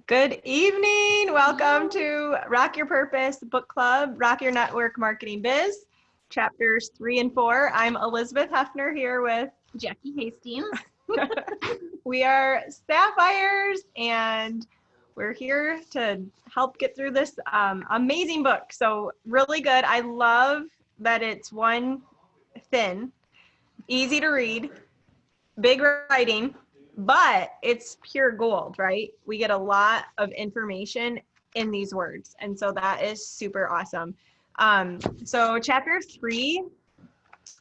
Good evening. Welcome to Rock Your Purpose Book Club, Rock Your Network Marketing Biz, chapters 3 and 4. I'm Eilers-Heffner here with Jackie Hastings. we are Sapphires, and we're here to help get through this amazing book. So really good. I love that it's one thin, easy to read, big writing, but it's pure gold, right? We get a lot of information in these words. And so that is super awesome. So chapter 3,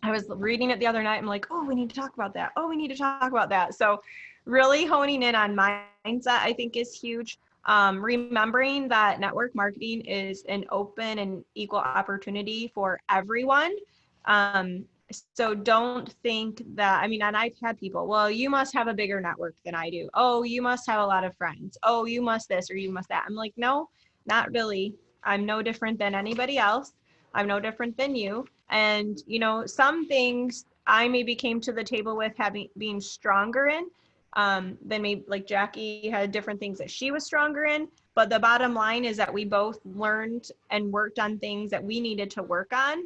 I was reading it the other night. I'm like, oh, we need to talk about that. Oh, we need to talk about that. So really honing in on mindset, I think, is huge. Remembering that network marketing is an open and equal opportunity for everyone. So don't think that, and I've had people, well, you must have a bigger network than I do. Oh, you must have a lot of friends. Oh, you must this or you must that. I'm like, no, not really. I'm no different than anybody else. I'm no different than you. And, some things I maybe came to the table with being stronger in, than maybe like Jackie had different things that she was stronger in. But the bottom line is that we both learned and worked on things that we needed to work on.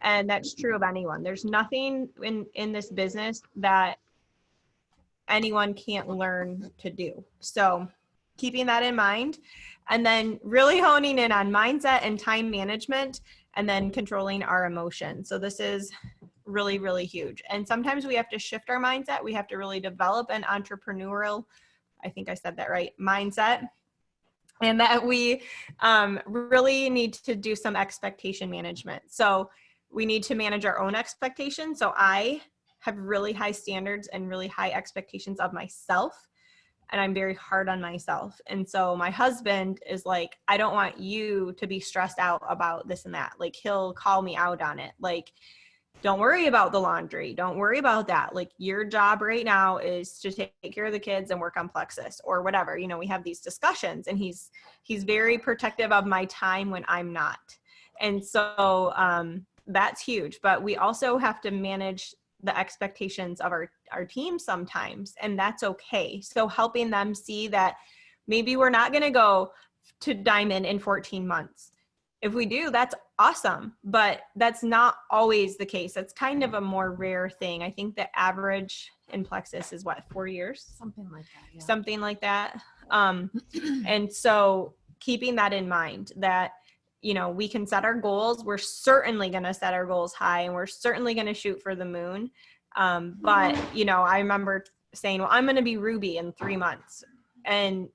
And that's true of anyone. There's nothing in this business that anyone can't learn to do. So keeping that in mind, and then really honing in on mindset and time management, and then controlling our emotions. So this is really, really huge. And sometimes we have to shift our mindset. We have to really develop an entrepreneurial, I think I said that right, mindset. And that we really need to do some expectation management. So we need to manage our own expectations. So I have really high standards and really high expectations of myself. And I'm very hard on myself. And so my husband is like, I don't want you to be stressed out about this and that. Like, he'll call me out on it. Like, don't worry about the laundry. Don't worry about that. Like, your job right now is to take care of the kids and work on Plexus or whatever. We have these discussions, and he's very protective of my time when I'm not. And so that's huge. But we also have to manage the expectations of our team sometimes, and that's okay. So helping them see that maybe we're not going to go to Diamond in 14 months. If we do, that's awesome, but that's not always the case. That's kind of a more rare thing. I think the average in Plexus is 4 years? Something like that. Yeah. Something like that. And so keeping that in mind, that we can set our goals. We're certainly going to set our goals high, and we're certainly going to shoot for the moon. But, I remember saying, well, I'm going to be Ruby in 3 months. And,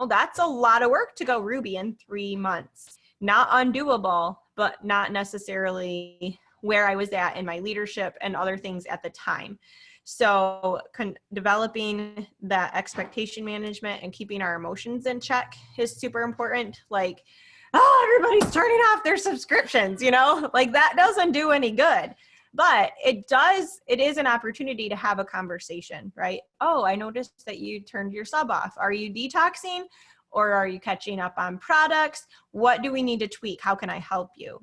that's a lot of work to go Ruby in 3 months. Not undoable, but not necessarily where I was at in my leadership and other things at the time. So developing that expectation management and keeping our emotions in check is super important. Like, everybody's turning off their subscriptions, like that doesn't do any good. But it is an opportunity to have a conversation, right? Oh, I noticed that you turned your sub off. Are you detoxing, or are you catching up on products? What do we need to tweak? How can I help you?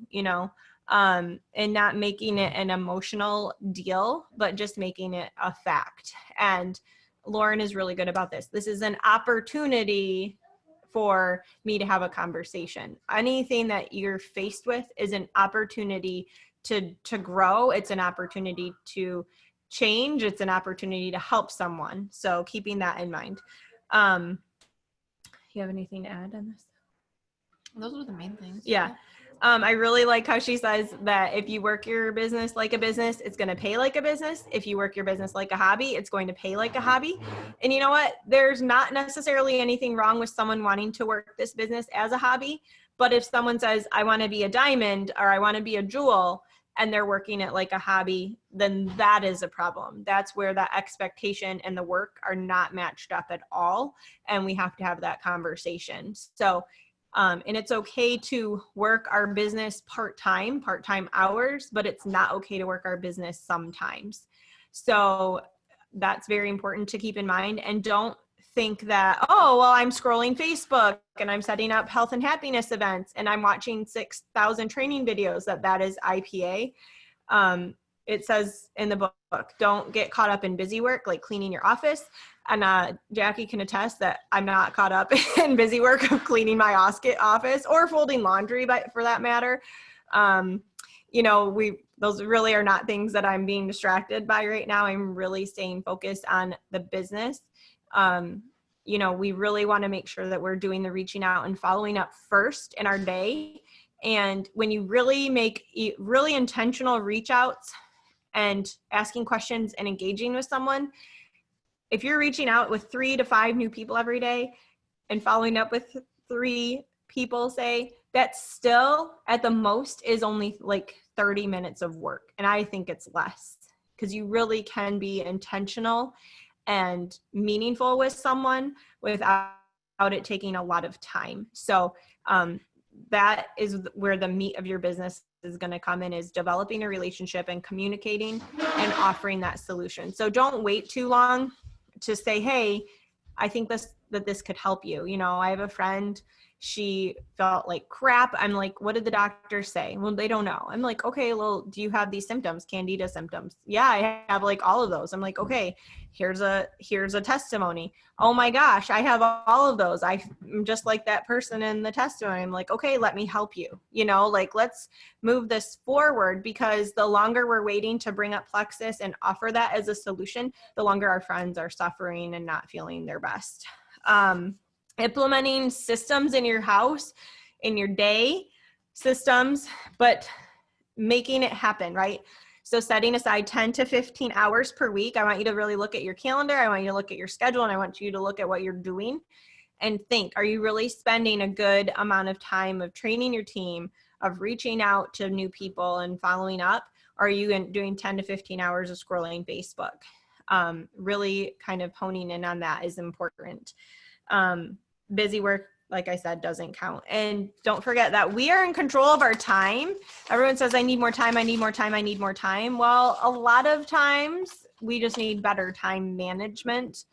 And not making it an emotional deal, but just making it a fact. And Lauren is really good about this. This is an opportunity for me to have a conversation. Anything that you're faced with is an opportunity to grow. It's an opportunity to change. It's an opportunity to help someone. So keeping that in mind. You have anything to add on this? Those were the main things. Yeah. I really like how she says that if you work your business like a business, it's going to pay like a business. If you work your business like a hobby, it's going to pay like a hobby. And you know what? There's not necessarily anything wrong with someone wanting to work this business as a hobby. But if someone says, I want to be a diamond, or I want to be a jewel, and they're working it like a hobby, then that is a problem. That's where the expectation and the work are not matched up at all. And we have to have that conversation. So, and it's okay to work our business part-time hours, but it's not okay to work our business sometimes. So that's very important to keep in mind. And don't think that, oh, well, I'm scrolling Facebook and I'm setting up health and happiness events and I'm watching 6,000 training videos, that is IPA. It says in the book, don't get caught up in busy work, like cleaning your office. And Jackie can attest that I'm not caught up in busy work of cleaning my office or folding laundry, but for that matter. You know, those really are not things that I'm being distracted by right now. I'm really staying focused on the business. You know, we really want to make sure that we're doing the reaching out and following up first in our day. And when you really make really intentional reach outs and asking questions and engaging with someone, if you're reaching out with 3 to 5 new people every day and following up with 3 people, say, that still at the most is only like 30 minutes of work. And I think it's less, because you really can be intentional and meaningful with someone without it taking a lot of time. So that is where the meat of your business is going to come in, is developing a relationship and communicating and offering that solution. So don't wait too long to say, hey, I think that this could help you. You know, I have a friend, she felt like crap. I'm like, what did the doctor say? Well, they don't know. I'm like, okay, well, do you have these symptoms, candida symptoms? Yeah, I have like all of those. I'm like, okay, here's a testimony. Oh my gosh, I have all of those. I'm just like that person in the testimony. I'm like, okay, let me help you. You know, like, let's move this forward, because the longer we're waiting to bring up Plexus and offer that as a solution, the longer our friends are suffering and not feeling their best. Implementing systems in your house, in your day, systems, but making it happen, right? So setting aside 10 to 15 hours per week. I want you to really look at your calendar. I want you to look at your schedule, and I want you to look at what you're doing and think, are you really spending a good amount of time of training your team, of reaching out to new people and following up? Or are you doing 10 to 15 hours of scrolling Facebook? Really kind of honing in on that is important. Busy work, like I said, doesn't count. And don't forget that we are in control of our time. Everyone says, I need more time, I need more time, I need more time. Well, a lot of times we just need better time management.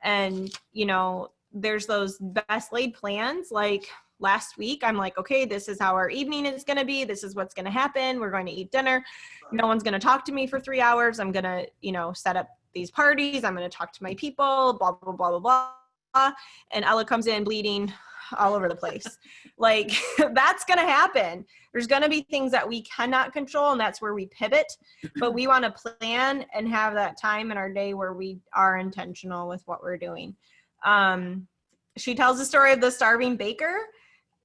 And, you know, there's those best laid plans. Like last week, I'm like, okay, this is how our evening is going to be. This is what's going to happen. We're going to eat dinner. No one's going to talk to me for 3 hours. I'm going to, you know, set up these parties. I'm going to talk to my people, blah, blah, blah, blah, blah. And Ella comes in bleeding all over the place. Like, that's going to happen. There's going to be things that we cannot control, and that's where we pivot. But we want to plan and have that time in our day where we are intentional with what we're doing. She tells the story of the starving baker.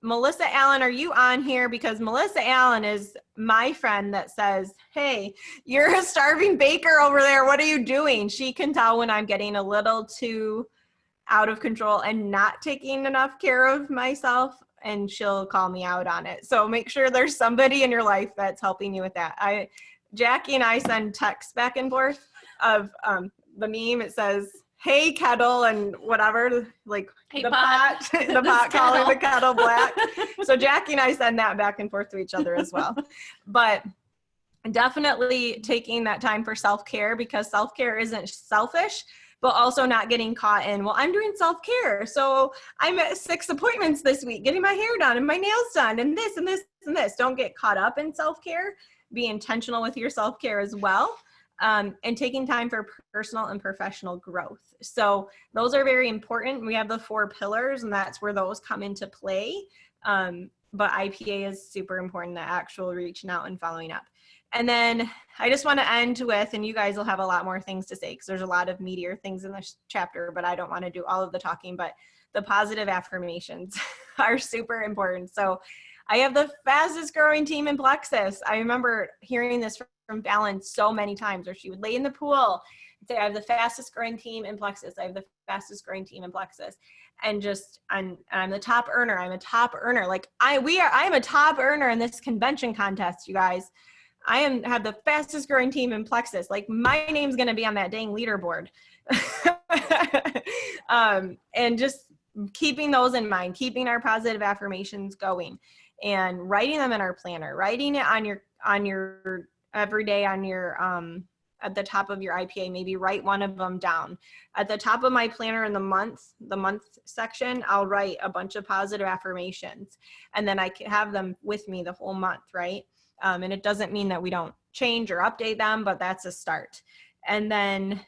Melissa Allen, are you on here? Because Melissa Allen is my friend that says, hey, you're a starving baker over there. What are you doing? She can tell when I'm getting a little too out of control and not taking enough care of myself, and she'll call me out on it. So make sure there's somebody in your life that's helping you with that. Jackie and I send texts back and forth of the meme. It says, hey kettle, and whatever, like Hey, the pot the pot calling the kettle black. So Jackie and I send that back and forth to each other as well. But definitely taking that time for self-care, because self-care isn't selfish, but also not getting caught in, well, I'm doing self-care, so I'm at 6 appointments this week, getting my hair done and my nails done and this and this and this. Don't get caught up in self-care. Be intentional with your self-care as well, and taking time for personal and professional growth. So those are very important. We have the 4 pillars, and that's where those come into play. But IPA is super important, the actual reaching out and following up. And then I just want to end with, and you guys will have a lot more things to say because there's a lot of meatier things in this chapter, but I don't want to do all of the talking, but the positive affirmations are super important. So I have the fastest growing team in Plexus. I remember hearing this from Fallon so many times, where she would lay in the pool and say, I have the fastest growing team in Plexus. I have the fastest growing team in Plexus. And just, I'm the top earner. I'm a top earner. Like I am a top earner in this convention contest, you guys. I have the fastest growing team in Plexus. Like my name's going to be on that dang leaderboard. And just keeping those in mind, keeping our positive affirmations going, and writing them in our planner, writing it on your every day on your, at the top of your IPA, maybe write one of them down. At the top of my planner in the month section, I'll write a bunch of positive affirmations, and then I can have them with me the whole month, right? And it doesn't mean that we don't change or update them, but that's a start. And then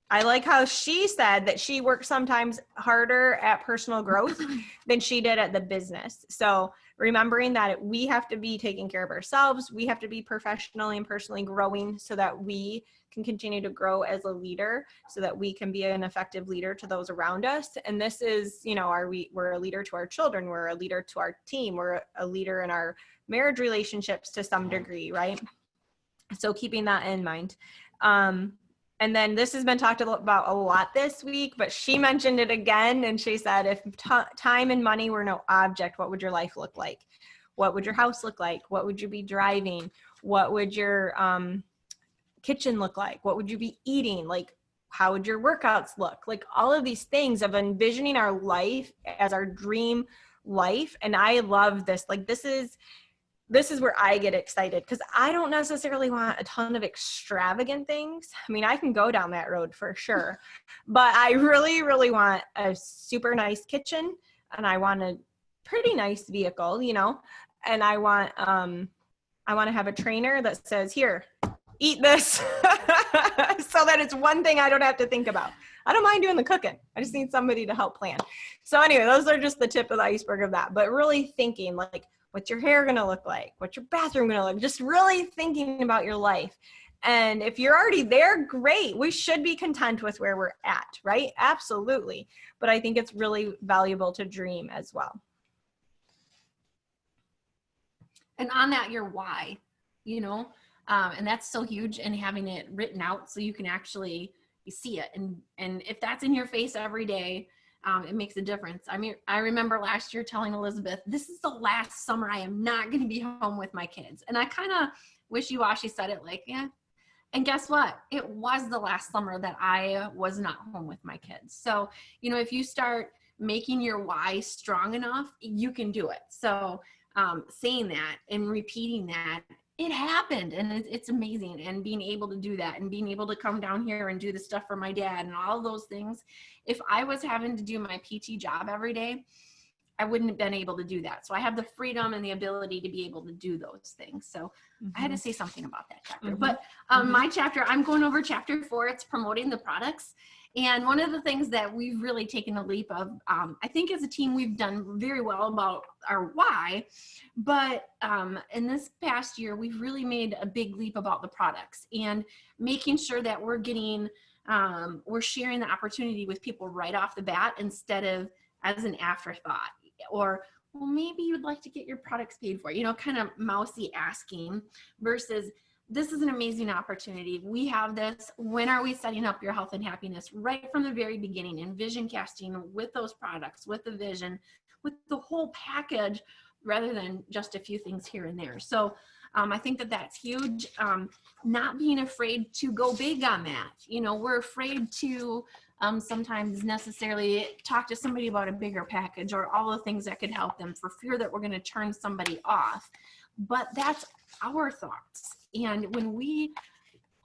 I like how she said that she works sometimes harder at personal growth than she did at the business. So remembering that we have to be taking care of ourselves, we have to be professionally and personally growing so that we can continue to grow as a leader, so that we can be an effective leader to those around us. And this is, you know, we're a leader to our children, we're a leader to our team, we're a leader in our marriage relationships to some degree, right? So keeping that in mind. And then this has been talked about a lot this week, but she mentioned it again. And she said, if time and money were no object, what would your life look like? What would your house look like? What would you be driving? What would your kitchen look like? What would you be eating? Like, how would your workouts look? Like all of these things of envisioning our life as our dream life. And I love this. Like, this is where I get excited, because I don't necessarily want a ton of extravagant things. I mean, I can go down that road for sure, but I really, really want a super nice kitchen, and I want a pretty nice vehicle, you know, and I want to have a trainer that says, here, eat this, so that it's one thing I don't have to think about. I don't mind doing the cooking. I just need somebody to help plan. So anyway, those are just the tip of the iceberg of that, but really thinking like, what's your hair going to look like? What's your bathroom going to look like? Just really thinking about your life. And if you're already there, great. We should be content with where we're at, right? Absolutely. But I think it's really valuable to dream as well. And on that, your why, you know, and that's so huge, and having it written out so you can actually see it. And if that's in your face every day, it makes a difference. I mean, I remember last year telling Elizabeth, this is the last summer I am not going to be home with my kids. And I kind of wishy-washy said it like, yeah. And guess what? It was the last summer that I was not home with my kids. So, you know, if you start making your why strong enough, you can do it. So saying that and repeating that, it happened, and it's amazing. And being able to do that, and being able to come down here and do the stuff for my dad and all those things. If I was having to do my PT job every day, I wouldn't have been able to do that. So I have the freedom and the ability to be able to do those things. So I had to say something about that chapter. But my chapter, I'm going over chapter 4. It's promoting the products. And one of the things that we've really taken a leap of, I think as a team, we've done very well about our why, but in this past year, we've really made a big leap about the products and making sure that we're getting, we're sharing the opportunity with people right off the bat instead of as an afterthought, or, well, maybe you'd like to get your products paid for, you know, kind of mousy asking, versus this is an amazing opportunity. We have this. When are we setting up your health and happiness right from the very beginning, and vision casting with those products, with the vision, with the whole package, rather than just a few things here and there. So I think that that's huge. Not being afraid to go big on that. You know, we're afraid to sometimes necessarily talk to somebody about a bigger package or all the things that could help them, for fear that we're going to turn somebody off. But that's our thoughts. And when we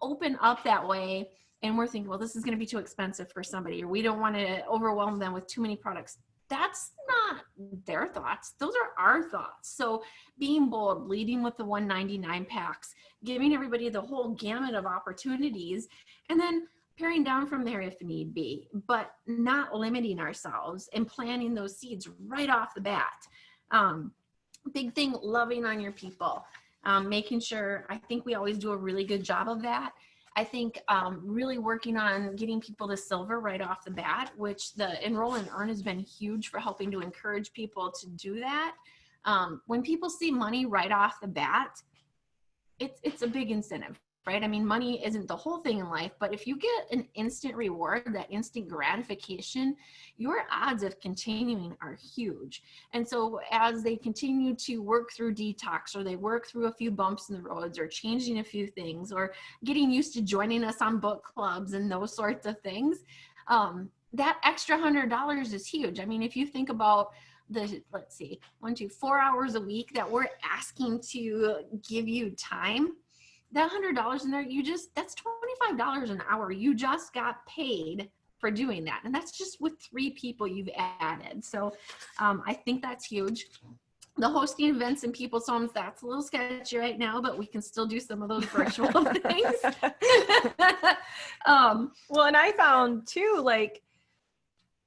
open up that way and we're thinking, well, this is going to be too expensive for somebody, or we don't want to overwhelm them with too many products, that's not their thoughts. Those are our thoughts. So being bold, leading with the 199 packs, giving everybody the whole gamut of opportunities, and then paring down from there if need be, but not limiting ourselves and planting those seeds right off the bat. Big thing, loving on your people. Making sure, I think we always do a really good job of that. I think really working on getting people to silver right off the bat, which the Enroll and Earn has been huge for helping to encourage people to do that. When people see money right off the bat, it's a big incentive, right? I mean, money isn't the whole thing in life, but if you get an instant reward, that instant gratification, your odds of continuing are huge. And so as they continue to work through detox, or they work through a few bumps in the roads, or changing a few things, or getting used to joining us on book clubs and those sorts of things, that extra $100 is huge. I mean, if you think about the, let's see, 4 hours a week that we're asking to give you time, that $100 in there, that's $25 an hour. You just got paid for doing that. And that's just with 3 people you've added. So I think that's huge. the hosting events in people's homes, that's a little sketchy right now, but we can still do some of those virtual things. Well, and I found too, like,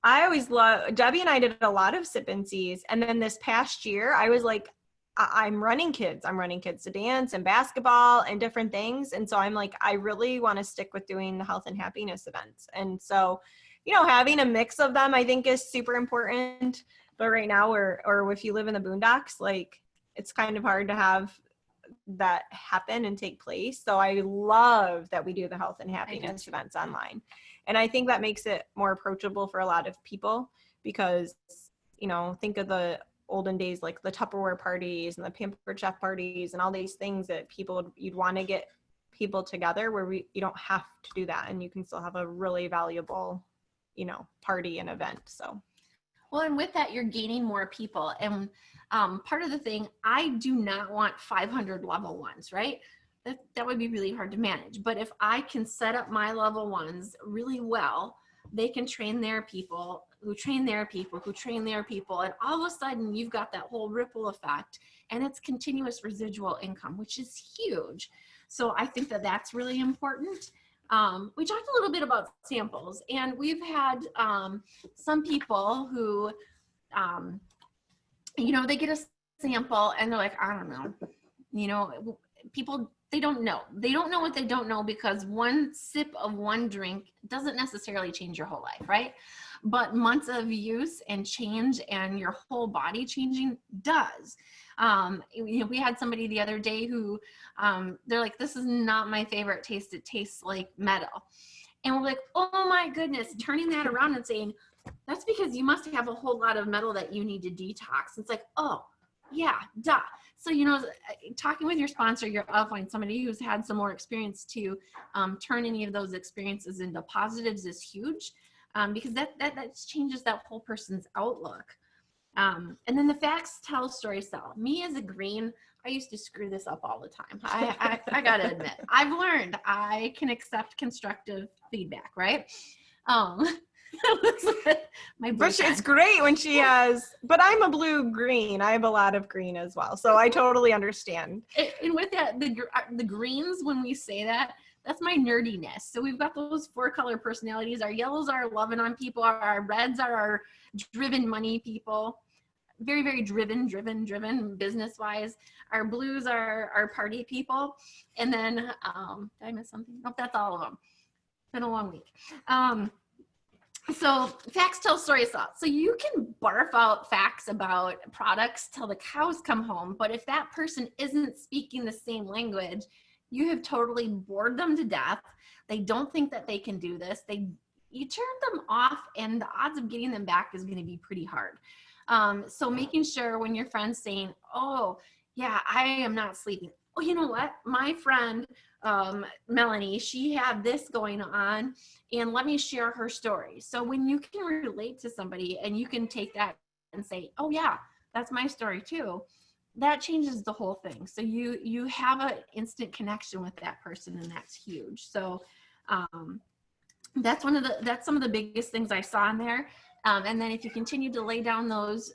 I always love, Debbie and I did a lot of sip and sees. And then this past year, I was like, I'm running kids. I'm running kids to dance and basketball and different things. And so I'm like, I really want to stick with doing the health and happiness events. And so, you know, having a mix of them, I think is super important. But right now, or if you live in the boondocks, like, it's kind of hard to have that happen and take place. So I love that we do the health and happiness events online. And I think that makes it more approachable for a lot of people because, you know, think of the olden days, like the Tupperware parties and the Pampered Chef parties and all these things that you'd want to get people together where you don't have to do that. And you can still have a really valuable, you know, party and event. So. Well, and with that, you're gaining more people. And part of the thing, I do not want 500 level ones, right? That would be really hard to manage. But if I can set up my level ones really well, they can train their people, who train their people, who train their people. And all of a sudden, you've got that whole ripple effect. And it's continuous residual income, which is huge. So I think that that's really important. We talked a little bit about samples, and we've had some people who, you know, they get a sample and they're like, I don't know, you know, people, they don't know what they don't know, because one sip of one drink doesn't necessarily change your whole life, right? But months of use and change and your whole body changing does. You know, we had somebody the other day who, they're like, this is not my favorite taste. It tastes like metal. And we're like, oh my goodness, turning that around and saying, that's because you must have a whole lot of metal that you need to detox. It's like, oh yeah, duh. So, you know, talking with your sponsor, your upline, somebody who's had some more experience to turn any of those experiences into positives is huge, because that changes that whole person's outlook. And then the facts tell, stories sell. Me as a green, I used to screw this up all the time. I gotta admit, I've learned I can accept constructive feedback, right? But it's great when she has, but I'm a blue-green. I have a lot of green as well. So I totally understand. And with that, the greens, when we say that, that's my nerdiness. So we've got those 4-color personalities. Our yellows are loving on people. Our reds are our driven money people. Very, very driven business-wise. Our blues are our party people. And then, did I miss something? Nope, that's all of them. It's been a long week. So facts tell, stories tell. So you can barf out facts about products till the cows come home, but if that person isn't speaking the same language, you have totally bored them to death. They don't think that they can do this. You turn them off, and the odds of getting them back is going to be pretty hard. So making sure when your friend's saying, oh yeah, I am not sleeping. Oh, you know what? My friend, Melanie, she had this going on, and let me share her story. So when you can relate to somebody and you can take that and say, oh yeah, that's my story too, that changes the whole thing. So you have an instant connection with that person, and that's huge. So that's some of the biggest things I saw in there. And then if you continue to lay down those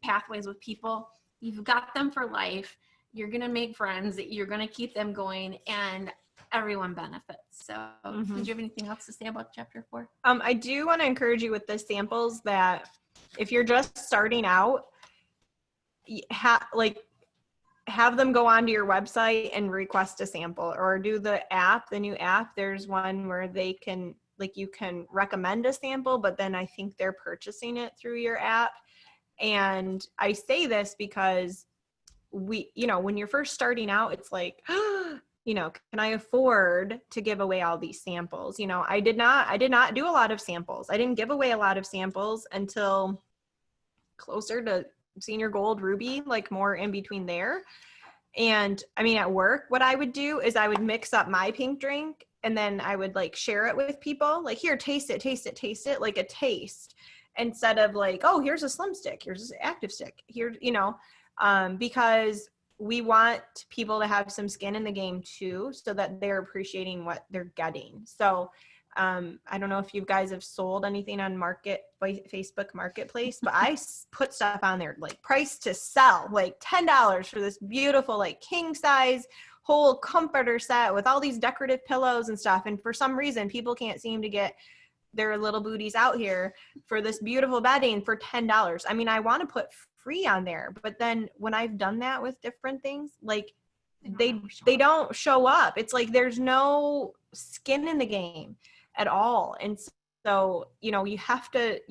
pathways with people, you've got them for life. You're going to make friends, you're going to keep them going, and everyone benefits. So did you have anything else to say about chapter 4? I do want to encourage you with the samples that if you're just starting out, have them go onto your website and request a sample, or do the new app. There's one where they can, you can recommend a sample, but then I think they're purchasing it through your app. And I say this because when you're first starting out, it's like, can I afford to give away all these samples? I did not do a lot of samples. I didn't give away a lot of samples until closer to senior gold, ruby, more in between there. And I mean, at work, what I would do is I would mix up my pink drink, and then I would share it with people, here, taste it, like a taste, instead of oh, here's a slim stick, here's an active stick here, because we want people to have some skin in the game too, so that they're appreciating what they're getting. So I don't know if you guys have sold anything on Facebook Marketplace, but I put stuff on there, like price to sell, like $10 for this beautiful, like king size whole comforter set with all these decorative pillows and stuff. And for some reason, people can't seem to get their little booties out here for this beautiful bedding for $10. I mean, I want to put free on there, but then when I've done that with different things, like they don't show up. It's like there's no skin in the game at all. And so, you know, you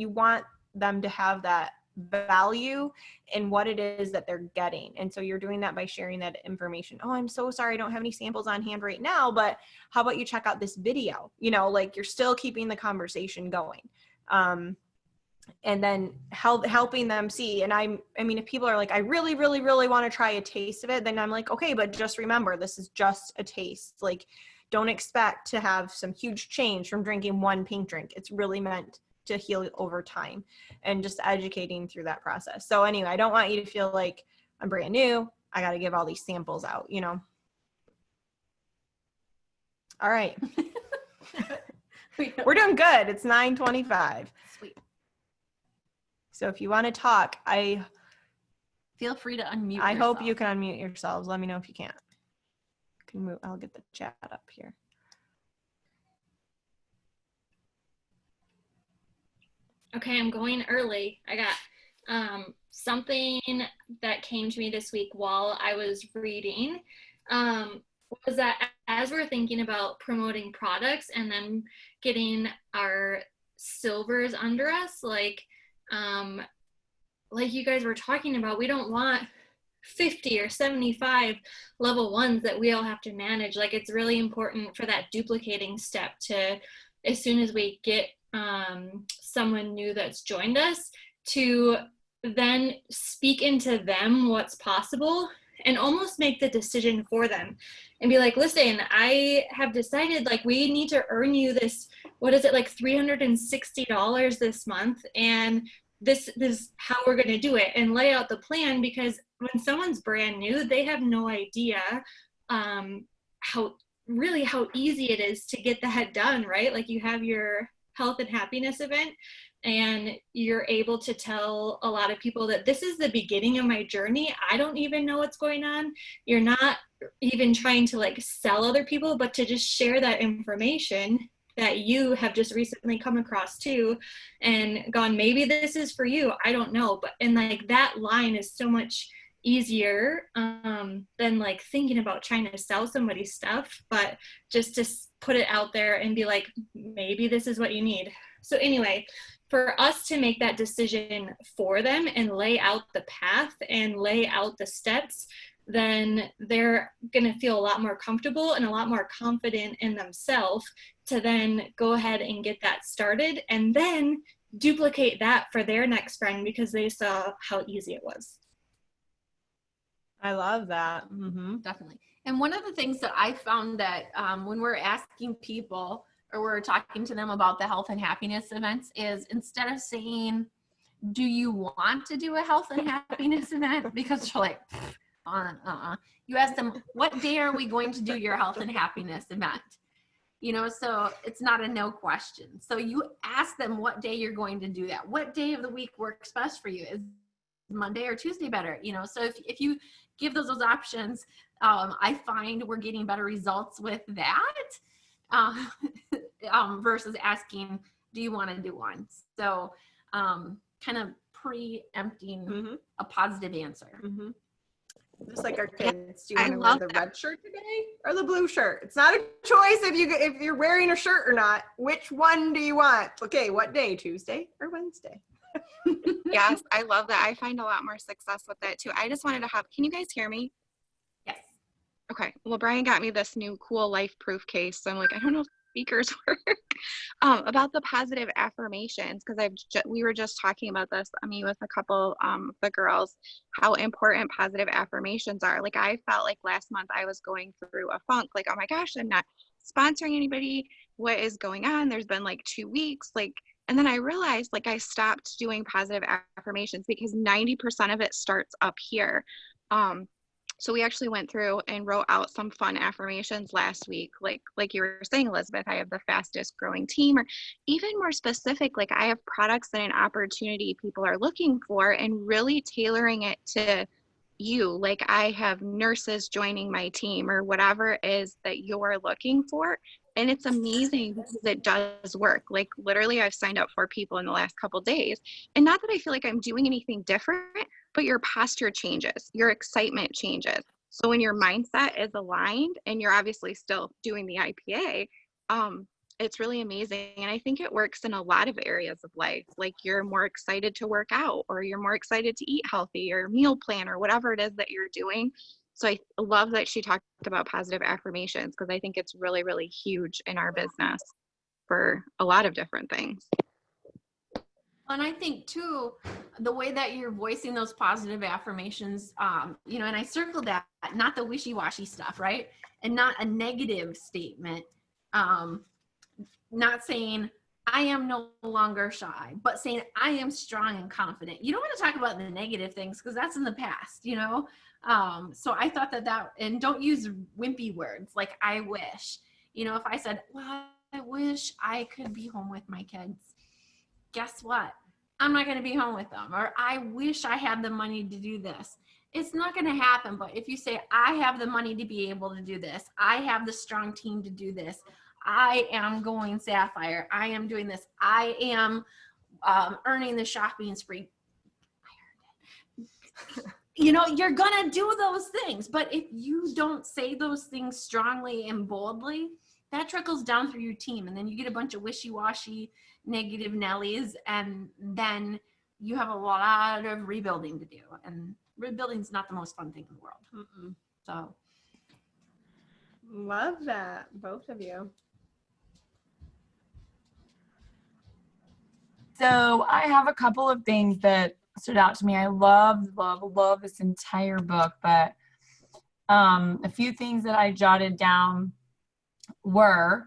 want them to have that value in what it is that they're getting. And so you're doing that by sharing that information. Oh, I'm so sorry, I don't have any samples on hand right now, but how about you check out this video? You know, like you're still keeping the conversation going. And then helping them see. And I mean, if people are like, I really, really, really want to try a taste of it, then I'm like, okay, but just remember, this is just a taste. Like, don't expect to have some huge change from drinking one pink drink. It's really meant to heal over time, and just educating through that process. So anyway, I don't want you to feel like I'm brand new, I got to give all these samples out, you know? All right. We're doing good. It's 9:25. Sweet. So if you want to talk, feel free to unmute I yourself. hope you can unmute yourselves. Let me know if you can't. Can move. I'll get the chat up here. Okay, I'm going early. I got something that came to me this week while I was reading, was that as we're thinking about promoting products and then getting our silvers under us, like you guys were talking about, we don't want 50 or 75 level ones that we all have to manage. Like, it's really important for that duplicating step to, as soon as we get someone new that's joined us, to then speak into them what's possible and almost make the decision for them and be like, listen, I have decided, like, we need to earn you this, what is it, like $360 this month, and this is how we're going to do it, and lay out the plan. Because when someone's brand new, they have no idea how easy it is to get that done, right? Like, you have your health and happiness event, and you're able to tell a lot of people that this is the beginning of my journey. I don't even know what's going on. You're not even trying to like sell other people, but to just share that information that you have just recently come across too, and gone, maybe this is for you, I don't know. But, and like, that line is so much easier than like thinking about trying to sell somebody stuff, but just to put it out there and be like, maybe this is what you need. So anyway, for us to make that decision for them and lay out the path and lay out the steps, then they're going to feel a lot more comfortable and a lot more confident in themselves to then go ahead and get that started, and then duplicate that for their next friend because they saw how easy it was. I love that. Mm-hmm. Definitely. And one of the things that I found that when we're asking people or we're talking to them about the health and happiness events is, instead of saying, do you want to do a health and happiness event? Because you're like, you ask them, what day are we going to do your health and happiness event? You know, so it's not a no question. So you ask them what day you're going to do that. What day of the week works best for you? Is Monday or Tuesday better? You know, so if you give those options, I find we're getting better results with that versus asking, do you want to do one? So kind of preempting a positive answer. Mm-hmm. Just like our kids, do you want to wear the red shirt today or the blue shirt? It's not a choice if you're wearing a shirt or not. Which one do you want? Okay, what day? Tuesday or Wednesday? Yes, I love that. I find a lot more success with that too. I just wanted to can you guys hear me? Yes. Okay. Well, Brian got me this new cool life proof case. So I'm like, I don't know if speakers work. About the positive affirmations, because we were just talking about this, with a couple of the girls, how important positive affirmations are. Like, I felt like last month I was going through a funk, like, oh my gosh, I'm not sponsoring anybody. What is going on? There's been like 2 weeks, like, and then I realized, like, I stopped doing positive affirmations because 90% of it starts up here. So we actually went through and wrote out some fun affirmations last week. Like you were saying, Elizabeth, I have the fastest growing team, or even more specific, like I have products and an opportunity people are looking for, and really tailoring it to you. Like I have nurses joining my team, or whatever it is that you're looking for. And it's amazing because it does work. Like literally I've signed up 4 people in the last couple days. And not that I feel like I'm doing anything different, but your posture changes, your excitement changes. So when your mindset is aligned and you're obviously still doing the IPA, it's really amazing. And I think it works in a lot of areas of life. Like you're more excited to work out, or you're more excited to eat healthy, or meal plan, or whatever it is that you're doing. So I love that she talked about positive affirmations, because I think it's really, really huge in our business for a lot of different things. And I think too, the way that you're voicing those positive affirmations, you know, and I circled that, not the wishy-washy stuff, right? And not a negative statement. Not saying I am no longer shy, but saying I am strong and confident. You don't want to talk about the negative things because that's in the past, you know? So I thought that, and don't use wimpy words like I wish. You know, if I said, well, I wish I could be home with my kids, guess what? I'm not going to be home with them. Or I wish I had the money to do this. It's not going to happen. But if you say, I have the money to be able to do this, I have the strong team to do this, I am going Sapphire, I am doing this, I am earning the shopping spree. You know, you're going to do those things. But if you don't say those things strongly and boldly, that trickles down through your team. And then you get a bunch of wishy-washy negative Nellies, and then you have a lot of rebuilding to do. And rebuilding is not the most fun thing in the world. Mm-mm. So. Love that, both of you. So I have a couple of things that stood out to me. I love this entire book, but a few things that I jotted down were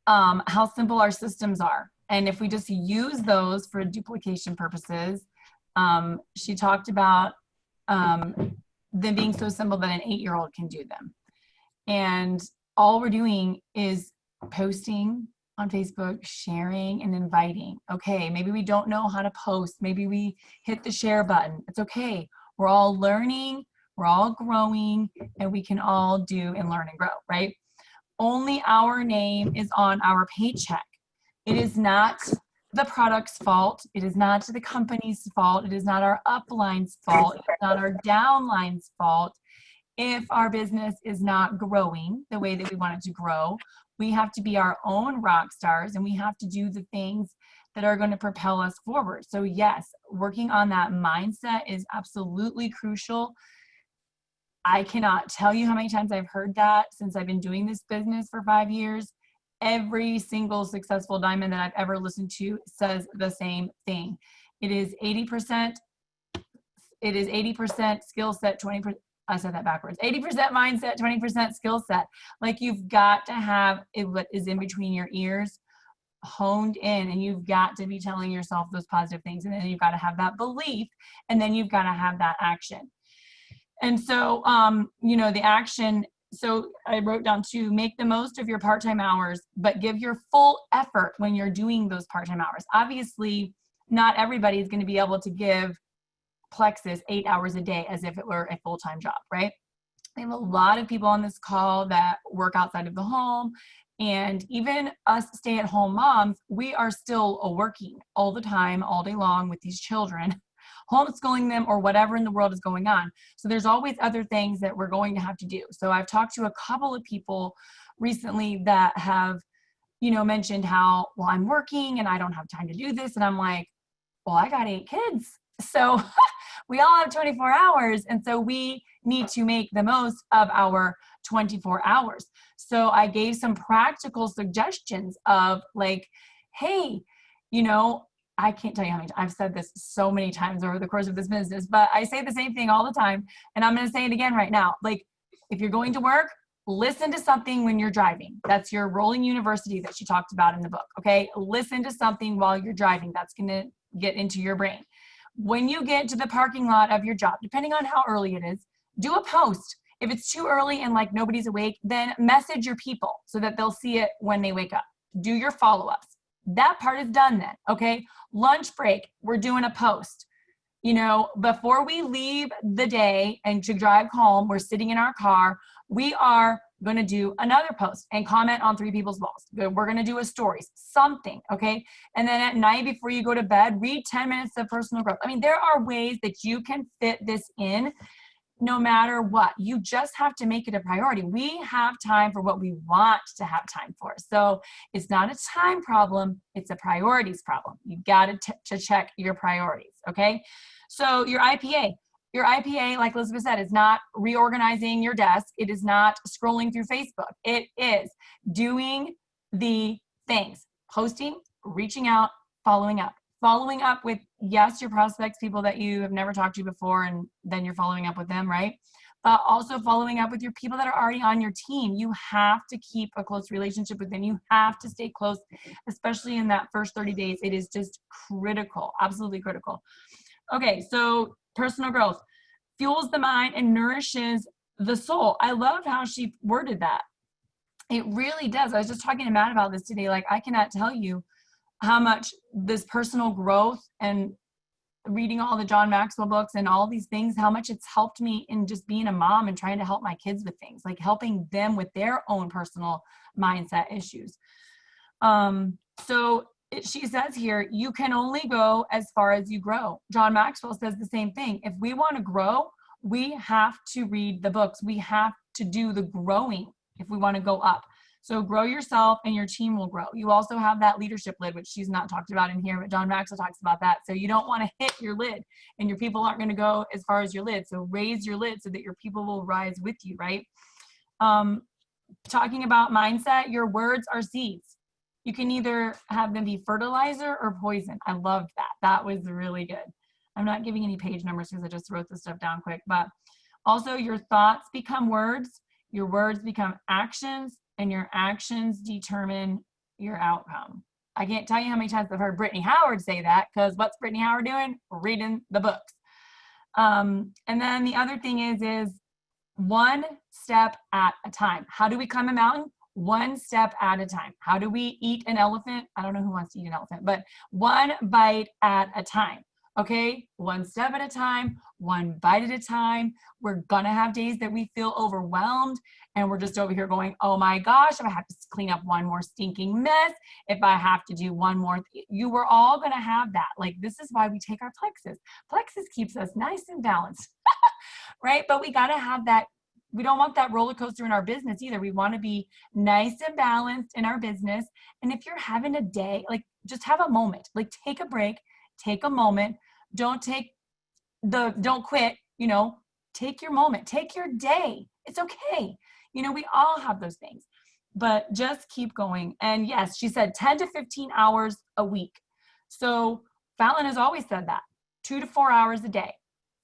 how simple our systems are. And if we just use those for duplication purposes, she talked about them being so simple that an 8-year-old can do them. And all we're doing is posting on Facebook, sharing and inviting. Okay, maybe we don't know how to post. Maybe we hit the share button. It's okay. We're all learning, we're all growing, and we can all do and learn and grow, right? Only our name is on our paycheck. It is not the product's fault. It is not the company's fault. It is not our upline's fault. It's not our downline's fault. If our business is not growing the way that we want it to grow, we have to be our own rock stars, and we have to do the things that are going to propel us forward. So yes, working on that mindset is absolutely crucial. I cannot tell you how many times I've heard that since I've been doing this business for 5 years. Every single successful diamond that I've ever listened to says the same thing. It is 80% skill set, 20%. I said that backwards. 80% mindset, 20% skill set. Like you've got to have what is in between your ears honed in, and you've got to be telling yourself those positive things, and then you've got to have that belief, and then you've got to have that action. And so, you know, the action, so I wrote down to make the most of your part-time hours, but give your full effort when you're doing those part-time hours. Obviously, not everybody is going to be able to give Plexus 8 hours a day as if it were a full-time job, right? I have a lot of people on this call that work outside of the home, and even us stay-at-home moms, we are still working all the time, all day long with these children, homeschooling them or whatever in the world is going on. So there's always other things that we're going to have to do. So I've talked to a couple of people recently that have, you know, mentioned how, well, I'm working and I don't have time to do this. And I'm like, well, I got 8 kids. So we all have 24 hours. And so we need to make the most of our 24 hours. So I gave some practical suggestions of like, hey, you know, I can't tell you how many times I've said this so many times over the course of this business, but I say the same thing all the time. And I'm going to say it again right now. Like, if you're going to work, listen to something when you're driving. That's your rolling university that she talked about in the book. Okay. Listen to something while you're driving. That's going to get into your brain. When you get to the parking lot of your job, depending on how early it is, Do a post. If it's too early and like nobody's awake, then message your people so that they'll see it when they wake up. Do your follow-ups. That part is done then, okay? Lunch break, we're doing a post. You know, before we leave the day and to drive home, we're sitting in our car, we are going to do another post and comment on 3 people's walls. We're going to do a stories, something, okay? And then at night before you go to bed, read 10 minutes of personal growth. I mean, there are ways that you can fit this in no matter what. You just have to make it a priority. We have time for what we want to have time for. So it's not a time problem, it's a priorities problem. You got to check your priorities, okay? So your IPA, like Elizabeth said, is not reorganizing your desk. It is not scrolling through Facebook. It is doing the things, posting, reaching out, following up. Following up with, yes, your prospects, people that you have never talked to before, and then you're following up with them, right? But also following up with your people that are already on your team. You have to keep a close relationship with them. You have to stay close, especially in that first 30 days. It is just critical, absolutely critical. Okay, so personal growth fuels the mind and nourishes the soul. I love how she worded that. It really does. I was just talking to Matt about this today. Like, I cannot tell you how much this personal growth and reading all the John Maxwell books and all these things, how much it's helped me in just being a mom and trying to help my kids with things, like helping them with their own personal mindset issues. She says here, you can only go as far as you grow. John Maxwell says the same thing. If we want to grow, we have to read the books. We have to do the growing if we want to go up. So grow yourself and your team will grow. You also have that leadership lid, which she's not talked about in here, but John Maxwell talks about that. So you don't want to hit your lid and your people aren't going to go as far as your lid. So raise your lid so that your people will rise with you, right? Talking about mindset, your words are seeds. You can either have them be fertilizer or poison. I loved that. That was really good. I'm not giving any page numbers because I just wrote this stuff down quick, but also your thoughts become words, your words become actions, and your actions determine your outcome. I can't tell you how many times I've heard Brittany Howard say that, because what's Brittany Howard doing? Reading the books. And then the other thing is one step at a time. How do we climb a mountain? One step at a time. How do we eat an elephant? I don't know who wants to eat an elephant, but one bite at a time. Okay, one step at a time, one bite at a time. We're gonna have days that we feel overwhelmed and we're just over here going, oh my gosh, if I have to clean up one more stinking mess, if I have to do one more, you were all gonna have that. Like, this is why we take our Plexus. Plexus keeps us nice and balanced, right? But we gotta have that. We don't want that roller coaster in our business either. We want to be nice and balanced in our business. And if you're having a day, like, just have a moment, like, take a break, take a moment. Don't quit, take your moment, take your day. It's okay. We all have those things, but just keep going. And yes, she said 10 to 15 hours a week. So Fallon has always said that 2 to 4 hours a day.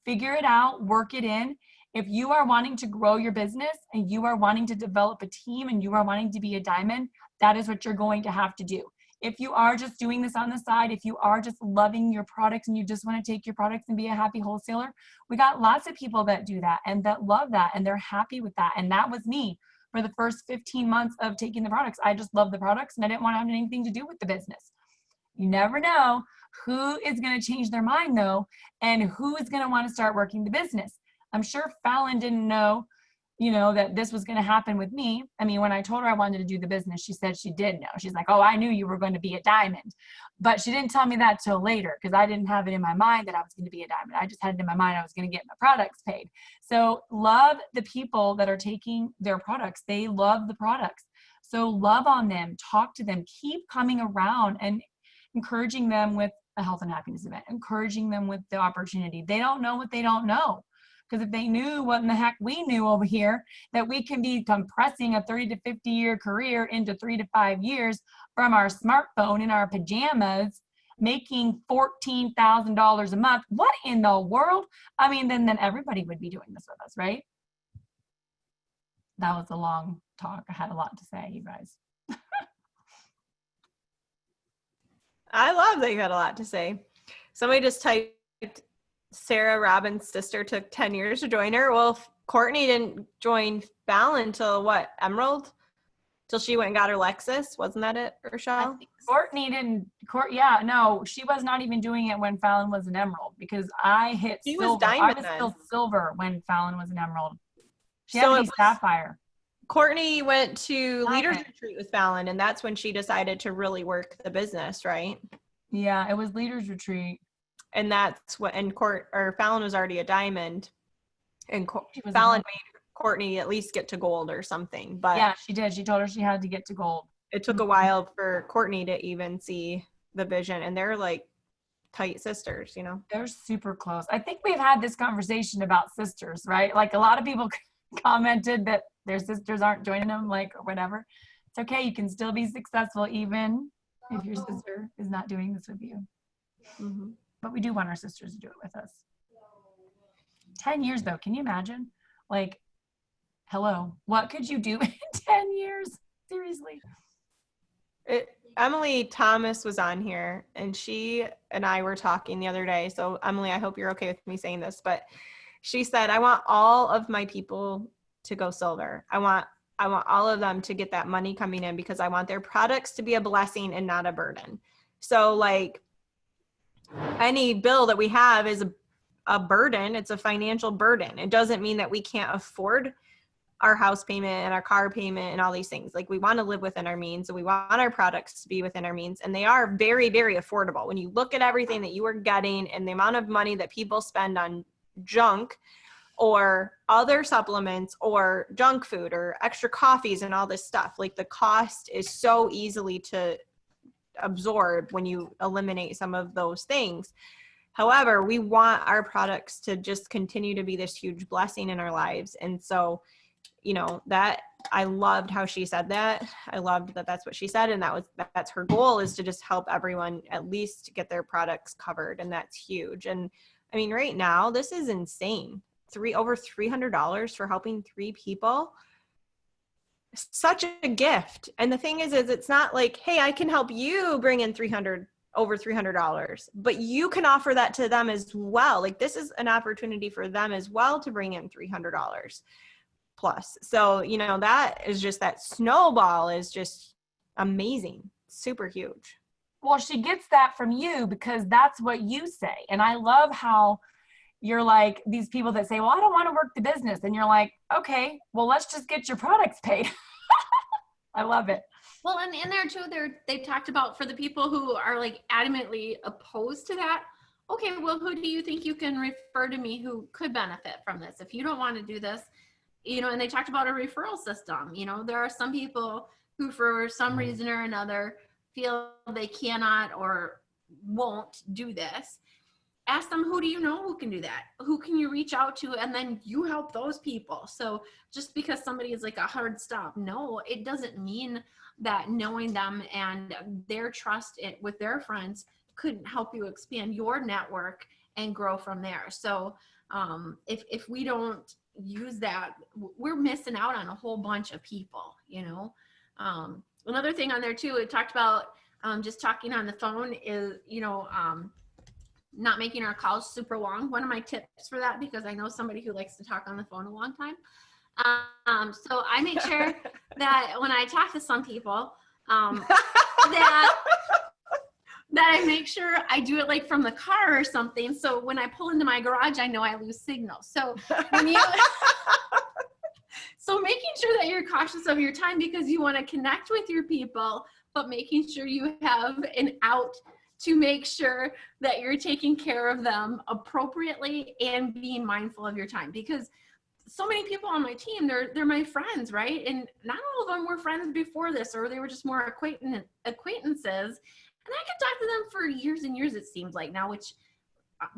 Figure it out, work it in. If you are wanting to grow your business and you are wanting to develop a team and you are wanting to be a diamond, that is what you're going to have to do. If you are just doing this on the side, if you are just loving your products and you just want to take your products and be a happy wholesaler, we got lots of people that do that and that love that and they're happy with that. And that was me for the first 15 months of taking the products. I just loved the products and I didn't want to have anything to do with the business. You never know who is going to change their mind though, and who is going to want to start working the business. I'm sure Fallon didn't know, that this was going to happen with me. I mean, when I told her I wanted to do the business, she said she did know. She's like, oh, I knew you were going to be a diamond. But she didn't tell me that till later because I didn't have it in my mind that I was going to be a diamond. I just had it in my mind I was going to get my products paid. So love the people that are taking their products. They love the products. So love on them, talk to them, keep coming around and encouraging them with a health and happiness event, encouraging them with the opportunity. They don't know what they don't know. Because if they knew what in the heck we knew over here, that we can be compressing a 30 to 50 year career into 3 to 5 years from our smartphone in our pajamas, making $14,000 a month, what in the world? I mean, then everybody would be doing this with us, right? That was a long talk. I had a lot to say, you guys. I love that you had a lot to say. Somebody just typed, Sarah Robbins' sister took 10 years to join her. Well, of Courtney didn't join Fallon till what, Emerald? Till she went and got her Lexus. Wasn't that it, Rochelle? Courtney didn't, yeah, no, she was not even doing it when Fallon was an Emerald because I hit She was silver. I diamond was then. still silver when Fallon was an Emerald. She So had it to be was- sapphire. Courtney went to Leaders Diamond. Retreat with Fallon, and that's when she decided to really work the business, right? Yeah, it was Leaders Retreat. And that's what, and Fallon was already a diamond, and She was a Fallon diamond. made Courtney at least get to gold or something. But Yeah, she did. She told her she had to get to gold. it took a while for Courtney to even see the vision, and they're like tight sisters, you know? They're super close. I think we've had this conversation about sisters, right? Like a lot of people commented that their sisters aren't joining them, like, or whatever. It's okay. You can still be successful even if your sister is not doing this with you. Mm-hmm. But we do want our sisters to do it with us. 10 years though, can you imagine? Like, hello, what could you do in 10 years? Seriously. Emily Thomas was on here, and she and I were talking the other day. So Emily, I hope you're okay with me saying this, but she said, I want all of my people to go silver. I want all of them to get that money coming in because I want their products to be a blessing and not a burden. So like any bill that we have is a burden. It's a financial burden. It doesn't mean that we can't afford our house payment and our car payment and all these things. Like we want to live within our means, and we want our products to be within our means, and they are very, very affordable. When you look at everything that you are getting and the amount of money that people spend on junk or other supplements or junk food or extra coffees and all this stuff, like the cost is so easily to absorb when you eliminate some of those things. However, we want our products to just continue to be this huge blessing in our lives. And so, you know, that I loved how she said that. I loved that that's what she said. And that's her goal, is to just help everyone at least get their products covered. And that's huge. And I mean, right now, this is insane. Over $300 for helping 3 people. Such a gift. And the thing is it's not like, hey, I can help you bring in over $300, but you can offer that to them as well. Like this is an opportunity for them as well to bring in $300 plus. So, you know, that is just, that snowball is just amazing. Super huge. Well, she gets that from you because that's what you say. And I love how you're like these people that say, well, I don't want to work the business. And you're like, okay, well, let's just get your products paid. I love it. Well, and in there too, they talked about, for the people who are like adamantly opposed to that, okay, well, who do you think you can refer to me who could benefit from this? If you don't want to do this, you know, and they talked about a referral system. You know, there are some people who for some reason or another feel they cannot or won't do this. Ask them, who do you know who can do that? Who can you reach out to? And then you help those people. So just because somebody is like a hard stop, no, it doesn't mean that knowing them and their trust with their friends couldn't help you expand your network and grow from there. So if we don't use that, we're missing out on a whole bunch of people, you know. Another thing on there too, it talked about just talking on the phone is, you know, not making our calls super long. One of my tips for that, because I know somebody who likes to talk on the phone a long time. So I make sure that when I talk to some people, that I make sure I do it like from the car or something. So when I pull into my garage, I know I lose signal. So so making sure that you're cautious of your time because you want to connect with your people, but making sure you have an out to make sure that you're taking care of them appropriately and being mindful of your time. Because so many people on my team, they're my friends, right? And not all of them were friends before this, or they were just more acquaintances. And I could talk to them for years and years, it seems like now, which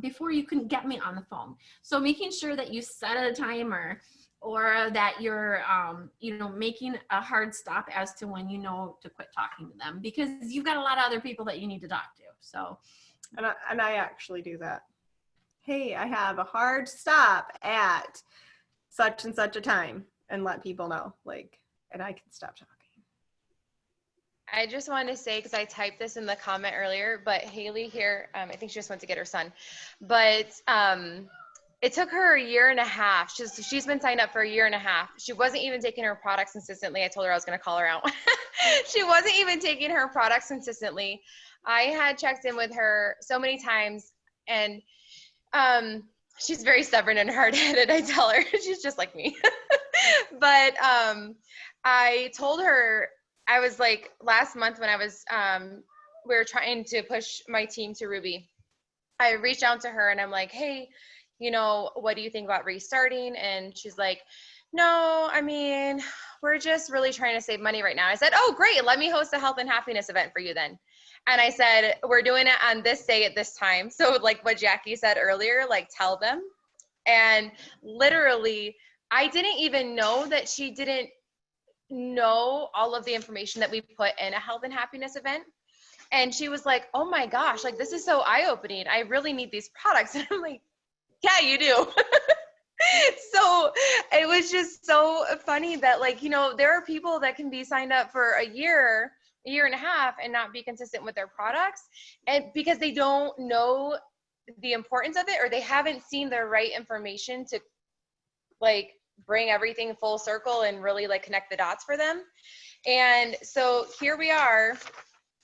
before you couldn't get me on the phone. So making sure that you set a timer, or that you're, you know, making a hard stop as to when you know to quit talking to them, because you've got a lot of other people that you need to talk to. So, and I actually do that. Hey, I have a hard stop at such and such a time, and let people know, like, and I can stop talking. I just wanted to say, because I typed this in the comment earlier, but Haley here, I think she just went to get her son, but it took her a year and a half. She's been signed up for a year and a half. She wasn't even taking her products consistently. I told her I was going to call her out. She wasn't even taking her products consistently. I had checked in with her so many times, and she's very stubborn and hard-headed. I tell her she's just like me. But I told her, I was like, last month when I was we were trying to push my team to Ruby, I reached out to her and I'm like, hey, you know, what do you think about restarting? And she's like, no, I mean, we're just really trying to save money right now. I said, oh, great. Let me host a health and happiness event for you then. And I said, we're doing it on this day at this time. So like what Jackie said earlier, like tell them. And literally, I didn't even know that she didn't know all of the information that we put in a health and happiness event. And she was like, oh my gosh, like this is so eye-opening. I really need these products. And I'm like, yeah, you do. So it was just so funny that, like, you know, there are people that can be signed up for a year and a half and not be consistent with their products, and because they don't know the importance of it, or they haven't seen the right information to like bring everything full circle and really like connect the dots for them. And so here we are.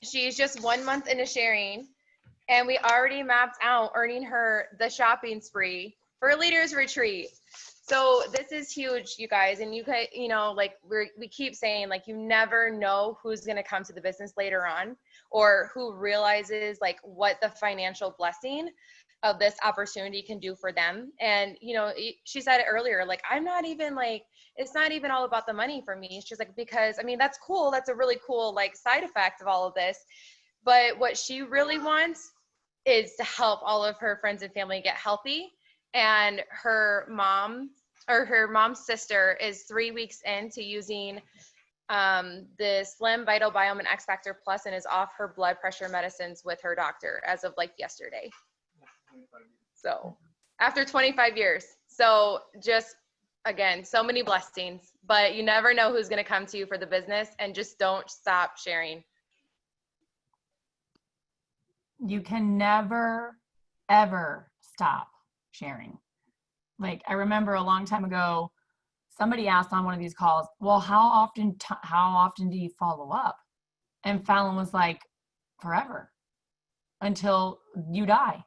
She's just 1 month into sharing, and we already mapped out earning her the shopping spree for a leaders retreat. So this is huge, you guys. And you know, like we keep saying, like, you never know who's going to come to the business later on, or who realizes like what the financial blessing of this opportunity can do for them. And, you know, she said it earlier, like, I'm not even like, it's not even all about the money for me. She's like, because I mean, that's cool. That's a really cool like side effect of all of this. But what she really wants is to help all of her friends and family get healthy. And her mom's sister is 3 weeks into using the Slim Vital Biome and X Factor Plus, and is off her blood pressure medicines with her doctor as of like yesterday. So after 25 years. So just, again, so many blessings, but you never know who's going to come to you for the business, and just don't stop sharing. You can never, ever stop sharing. Like, I remember a long time ago, somebody asked on one of these calls, well, how often do you follow up? And Fallon was like, forever, until you die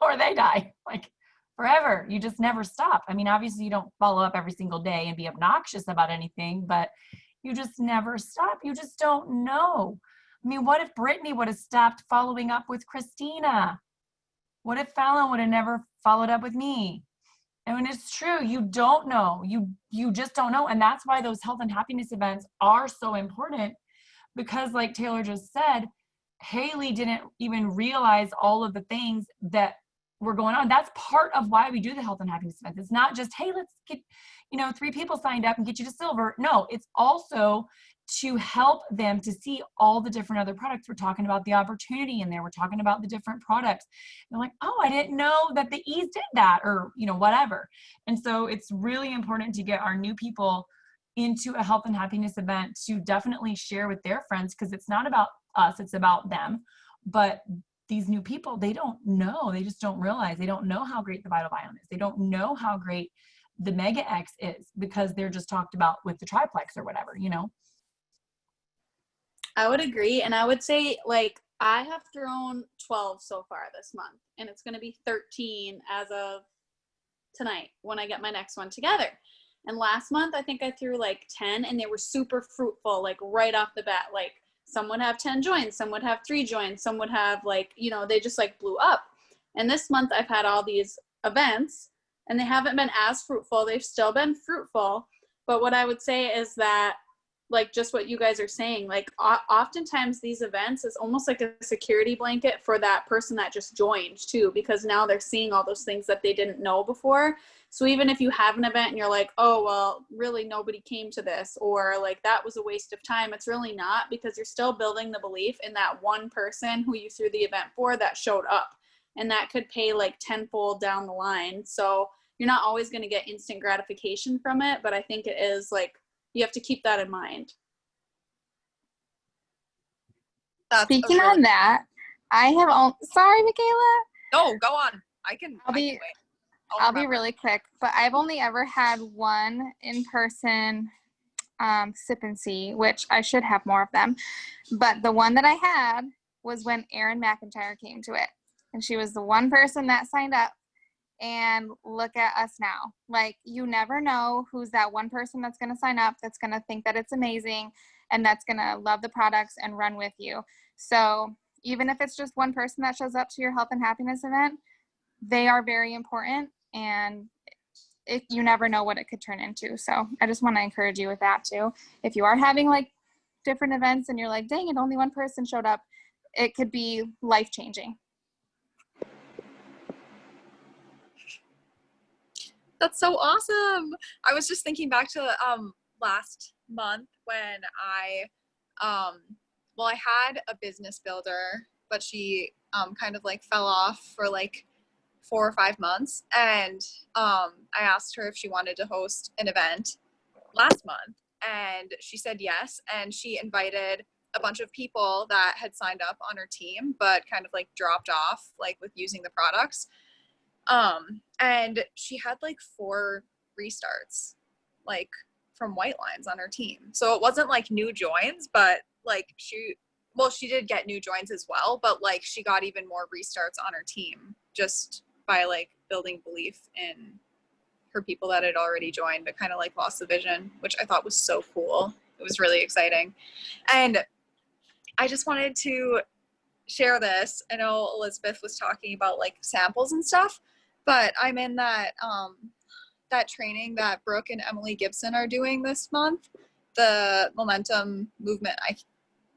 or they die, like forever. You just never stop. I mean, obviously you don't follow up every single day and be obnoxious about anything, but you just never stop. You just don't know. I mean, what if Brittany would have stopped following up with Christina? What if Fallon would have never followed up with me? And when it's true, you don't know. You just don't know. And that's why those health and happiness events are so important, because like Taylor just said, Haley didn't even realize all of the things that were going on. That's part of why we do the health and happiness events. It's not just, hey, let's get, 3 people signed up and get you to silver. No, it's also to help them to see all the different other products. We're talking about the opportunity in there. We're talking about the different products. They're like, oh, I didn't know that the E's did that, or, whatever. And so it's really important to get our new people into a health and happiness event to definitely share with their friends, because it's not about us, it's about them. But these new people, they don't know, they just don't realize, they don't know how great the Vital Biome is. They don't know how great the Mega X is, because they're just talked about with the triplex or whatever, I would agree. And I would say, like, I have thrown 12 so far this month, and it's going to be 13 as of tonight when I get my next one together. And last month, I think I threw like 10, and they were super fruitful, like right off the bat. Like, some would have 10 joins, some would have 3 joins, some would have like, they just like blew up. And this month I've had all these events, and they haven't been as fruitful. They've still been fruitful. But what I would say is that, like, just what you guys are saying, like, oftentimes these events is almost like a security blanket for that person that just joined too, because now they're seeing all those things that they didn't know before. So even if you have an event and you're like, oh, well, really nobody came to this, or like that was a waste of time, it's really not, because you're still building the belief in that one person who you threw the event for that showed up, and that could pay like tenfold down the line. So you're not always going to get instant gratification from it, but I think it is like, you have to keep that in mind. Speaking on that, I have sorry, Michaela. No, go on. I can wait. I'll be really quick, but I've only ever had one in-person sip and see, which I should have more of them. But the one that I had was when Erin McIntyre came to it. And she was the one person that signed up. And look at us now. Like, you never know who's that one person that's going to sign up, that's going to think that it's amazing, and that's going to love the products and run with you. So even if it's just one person that shows up to your health and happiness event, they are very important, and you never know what it could turn into. So I just want to encourage you with that too. If you are having like different events and you're like, dang it, only one person showed up, it could be life-changing. That's so awesome. I was just thinking back to last month when I had a business builder, but she kind of like fell off for like 4 or 5 months, and I asked her if she wanted to host an event last month, and she said yes, and she invited a bunch of people that had signed up on her team but kind of like dropped off like with using the products. And she had like 4 restarts, like from white lines on her team. So it wasn't like new joins, but like she did get new joins as well, but like she got even more restarts on her team just by like building belief in her people that had already joined, but kind of like lost the vision, which I thought was so cool. It was really exciting. And I just wanted to share this. I know Elizabeth was talking about like samples and stuff, but I'm in that that training that Brooke and Emily Gibson are doing this month, the Momentum Movement,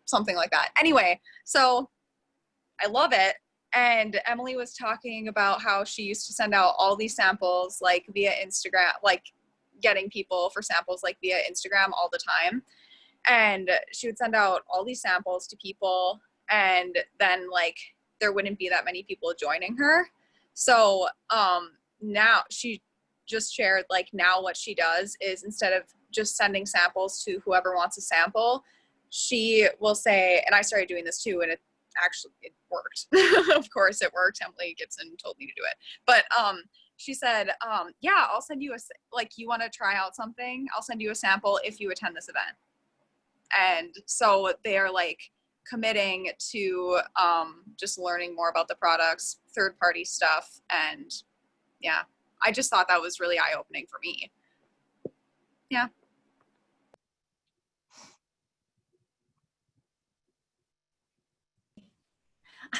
something like that. Anyway, so I love it. And Emily was talking about how she used to send out all these samples like via Instagram, like getting people for samples like via Instagram all the time. And she would send out all these samples to people, and then like there wouldn't be that many people joining her. So now she just shared like now what she does is instead of just sending samples to whoever wants a sample, she will say, and I started doing this too, and it worked. Of course it worked. Emily Gibson told me to do it. But she said, yeah, I'll send you like, you want to try out something? I'll send you a sample if you attend this event. And so they are like committing to just learning more about the products, third-party stuff. And yeah, I just thought that was really eye-opening for me. Yeah.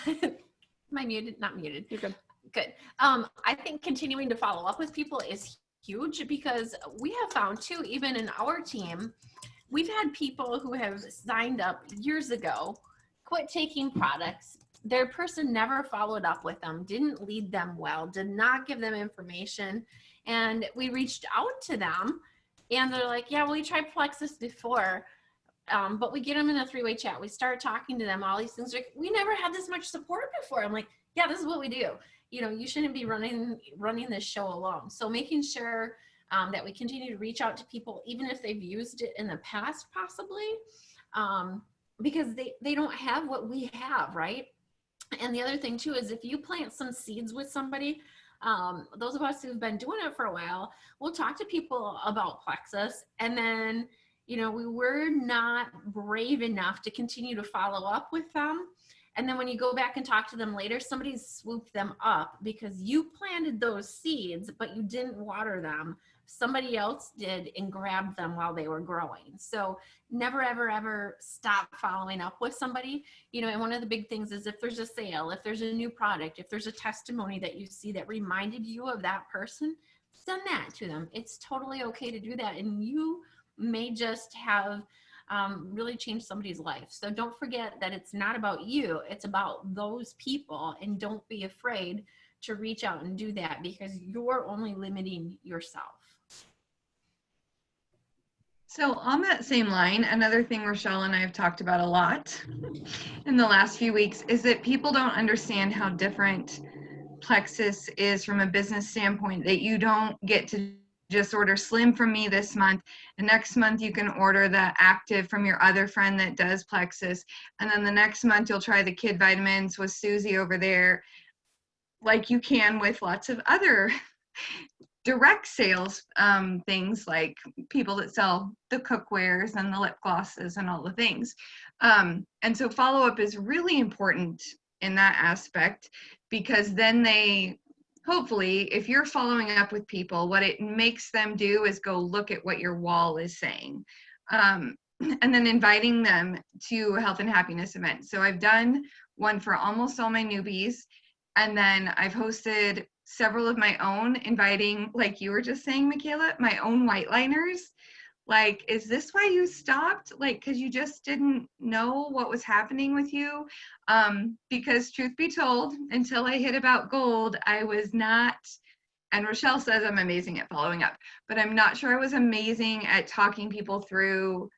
Am I muted? Not muted. You're good. Good. I think continuing to follow up with people is huge, because we have found too, even in our team, we've had people who have signed up years ago, quit taking products. Their person never followed up with them, didn't lead them well, did not give them information. And we reached out to them and they're like, yeah, well, we tried Plexus before, but we get them in a 3-way chat. We start talking to them, all these things. Like, we never had this much support before. I'm like, yeah, this is what we do. You know, you shouldn't be running this show alone. So making sure that we continue to reach out to people, even if they've used it in the past, possibly, because they don't have what we have, right? And the other thing too is if you plant some seeds with somebody, those of us who've been doing it for a while, we'll talk to people about Plexus, and then, you know, we were not brave enough to continue to follow up with them. And then when you go back and talk to them later, somebody's swooped them up because you planted those seeds, but you didn't water them. Somebody else did and grabbed them while they were growing. So never, ever, ever stop following up with somebody. You know, and one of the big things is if there's a sale, if there's a new product, if there's a testimony that you see that reminded you of that person, send that to them. It's totally okay to do that. And you may just have really changed somebody's life. So don't forget that it's not about you, it's about those people. And don't be afraid to reach out and do that, because you're only limiting yourself. So on that same line, another thing Rochelle and I have talked about a lot in the last few weeks is that people don't understand how different Plexus is from a business standpoint, that you don't get to just order Slim from me this month, and next month you can order the Active from your other friend that does Plexus, and then the next month you'll try the Kid Vitamins with Susie over there, like you can with lots of other direct sales things like people that sell the cookwares and the lip glosses and all the things. And so follow-up is really important in that aspect, because then they, hopefully, if you're following up with people, what it makes them do is go look at what your wall is saying. And then inviting them to health and happiness events. So I've done one for almost all my newbies. And then I've hosted several of my own, inviting, like you were just saying, Michaela, my own white liners. Like, is this why you stopped? Like, because you just didn't know what was happening with you? Because truth be told, until I hit about gold, I was not, and Rochelle says I'm amazing at following up, but I'm not sure I was amazing at talking people through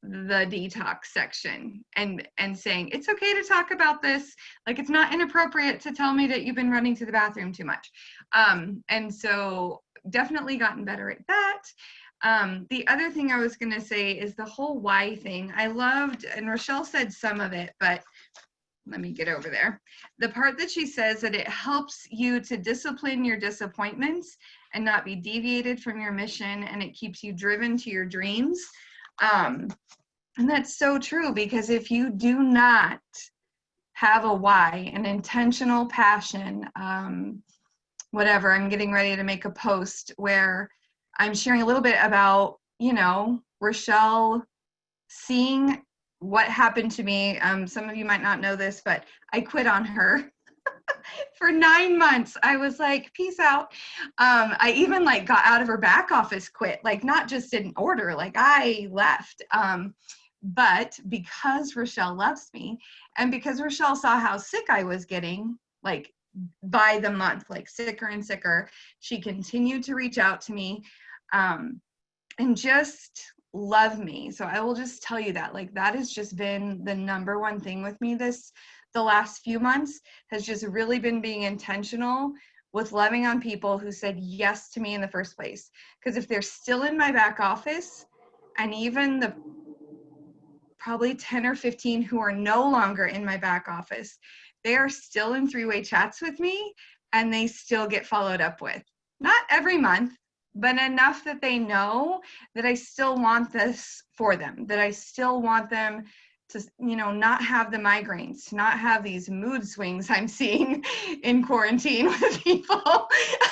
the detox section and saying, it's okay to talk about this. Like, it's not inappropriate to tell me that you've been running to the bathroom too much. And so definitely gotten better at that. The other thing I was going to say is the whole why thing. I loved, and Rochelle said some of it, but let me get over there. The part that she says that it helps you to discipline your disappointments and not be deviated from your mission, and it keeps you driven to your dreams. And that's so true, because if you do not have a why, an intentional passion, whatever, I'm getting ready to make a post where I'm sharing a little bit about, you know, Rochelle seeing what happened to me. Some of you might not know this, but I quit on her. For 9 months. I was like, peace out. I even like got out of her back office, quit, like not just didn't order, like I left. But because Rochelle loves me, and because Rochelle saw how sick I was getting, like by the month, like sicker and sicker, she continued to reach out to me and just love me. So I will just tell you that, like, that has just been the number one thing with me the last few months, has just really been being intentional with loving on people who said yes to me in the first place. Because if they're still in my back office, and even the probably 10 or 15 who are no longer in my back office, they are still in three-way chats with me, and they still get followed up with. Not every month, but enough that they know that I still want this for them, that I still want them to, you know, not have the migraines, to not have these mood swings I'm seeing in quarantine with people,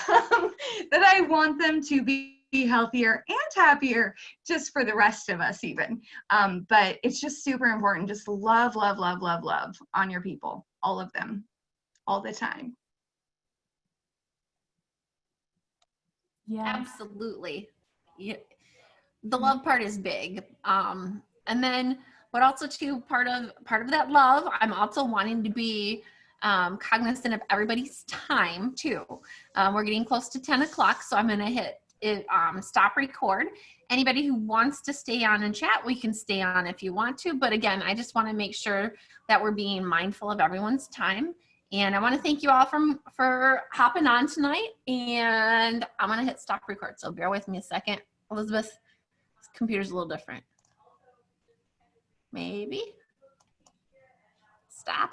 that I want them to be healthier and happier, just for the rest of us even. But it's just super important. Just love, love, love, love, love on your people, all of them, all the time. Yeah. Absolutely. Yeah. The love part is big. And then, but also too, part of that love, I'm also wanting to be cognizant of everybody's time too. We're getting close to 10 o'clock, so I'm going to hit it, stop record. Anybody who wants to stay on and chat, we can stay on if you want to. But again, I just want to make sure that we're being mindful of everyone's time. And I want to thank you all for hopping on tonight. And I'm going to hit stop record. So bear with me a second. Elizabeth, this computer's a little different. Maybe. Stop.